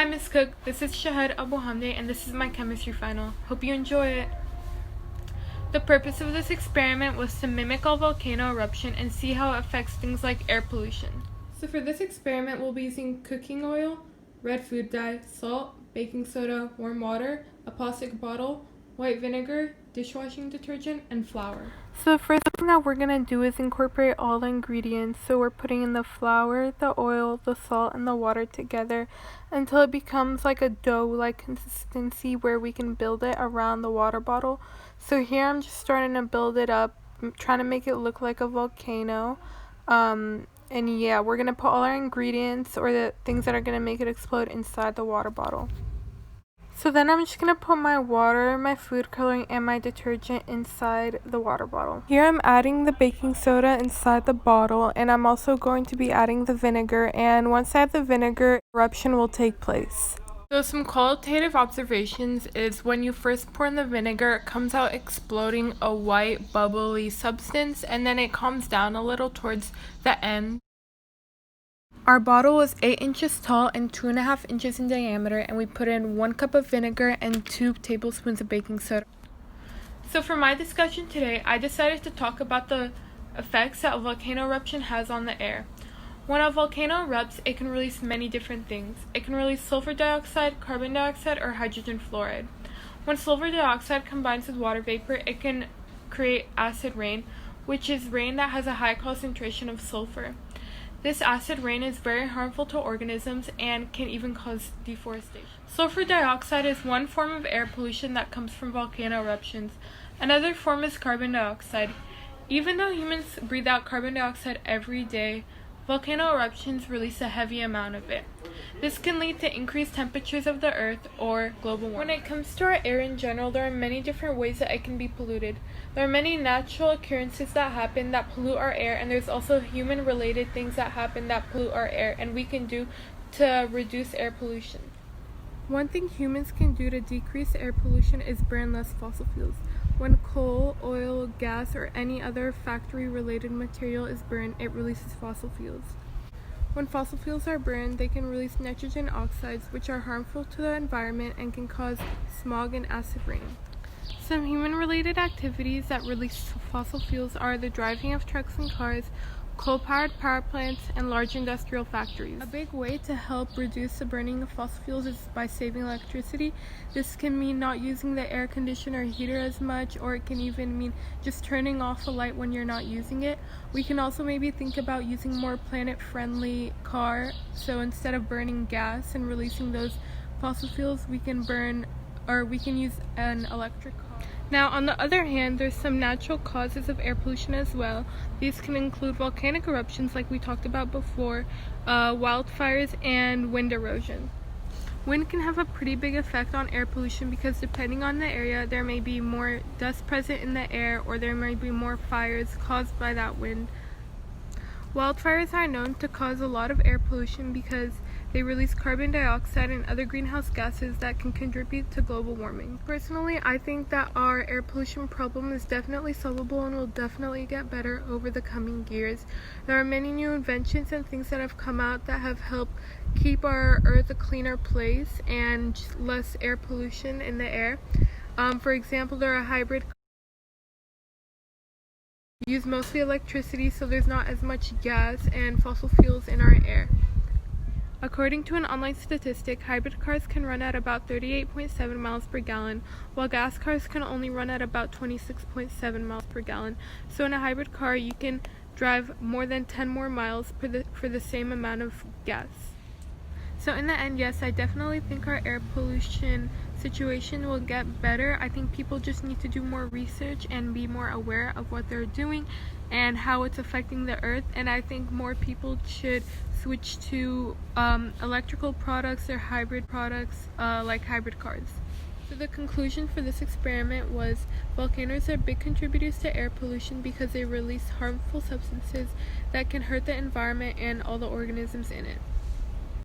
Hi Miss Cook, this is Shahhed Abuhamdeh and this is my chemistry final. Hope you enjoy it. The purpose of this experiment was to mimic a volcano eruption and see how it affects things like air pollution. So for this experiment we'll be using cooking oil, red food dye, salt, baking soda, warm water, a plastic bottle, white vinegar, dishwashing detergent, and flour. So the first thing that we're going to do is incorporate all the ingredients. So we're putting in the flour, the oil, the salt, and the water together until it becomes like a dough-like consistency where we can build it around the water bottle. So here I'm just starting to build it up, trying to make it look like a volcano. And yeah, we're going to put all our ingredients or the things that are going to make it explode inside the water bottle. So then I'm just going to put my water, my food coloring, and my detergent inside the water bottle. Here I'm adding the baking soda inside the bottle, and I'm also going to be adding the vinegar, and once I add the vinegar, eruption will take place. So some qualitative observations is when you first pour in the vinegar, it comes out exploding a white bubbly substance, and then it calms down a little towards the end. Our bottle was 8 inches tall and 2.5 inches in diameter, and we put in 1 cup of vinegar and 2 tablespoons of baking soda. So for my discussion today, I decided to talk about the effects that a volcano eruption has on the air. When a volcano erupts, it can release many different things. It can release sulfur dioxide, carbon dioxide, or hydrogen fluoride. When sulfur dioxide combines with water vapor, it can create acid rain, which is rain that has a high concentration of sulfur. This acid rain is very harmful to organisms and can even cause deforestation. Sulfur dioxide is one form of air pollution that comes from volcano eruptions. Another form is carbon dioxide. Even though humans breathe out carbon dioxide every day, volcano eruptions release a heavy amount of it. This can lead to increased temperatures of the earth or global warming. When it comes to our air in general, there are many different ways that it can be polluted. There are many natural occurrences that happen that pollute our air, and there's also human-related things that happen that pollute our air, and we can do to reduce air pollution. One thing humans can do to decrease air pollution is burn less fossil fuels. When coal, oil, gas, or any other factory-related material is burned, it releases fossil fuels. When fossil fuels are burned, they can release nitrogen oxides, which are harmful to the environment and can cause smog and acid rain. Some human-related activities that release fossil fuels are the driving of trucks and cars, coal-powered power plants, and large industrial factories. A big way to help reduce the burning of fossil fuels is by saving electricity. This can mean not using the air conditioner or heater as much, or it can even mean just turning off a light when you're not using it. We can also maybe think about using more planet-friendly car. So instead of burning gas and releasing those fossil fuels, we can use an electric car. Now, on the other hand, there's some natural causes of air pollution as well. These can include volcanic eruptions like we talked about before, wildfires, and wind erosion. Wind can have a pretty big effect on air pollution because depending on the area, there may be more dust present in the air or there may be more fires caused by that wind. Wildfires are known to cause a lot of air pollution because they release carbon dioxide and other greenhouse gases that can contribute to global warming. Personally, I think that our air pollution problem is definitely solvable and will definitely get better over the coming years. There are many new inventions and things that have come out that have helped keep our Earth a cleaner place and less air pollution in the air. For example, there are hybrid cars that use mostly electricity, so there's not as much gas and fossil fuels in our air. According to an online statistic, hybrid cars can run at about 38.7 miles per gallon, while gas cars can only run at about 26.7 miles per gallon. So in a hybrid car, you can drive more than 10 more miles for the same amount of gas. So in the end, yes, I definitely think our air pollution situation will get better. I think people just need to do more research and be more aware of what they're doing and how it's affecting the earth, and I think more people should switch to electrical products or hybrid products like hybrid cars. So the conclusion for this experiment was volcanoes are big contributors to air pollution because they release harmful substances that can hurt the environment and all the organisms in it.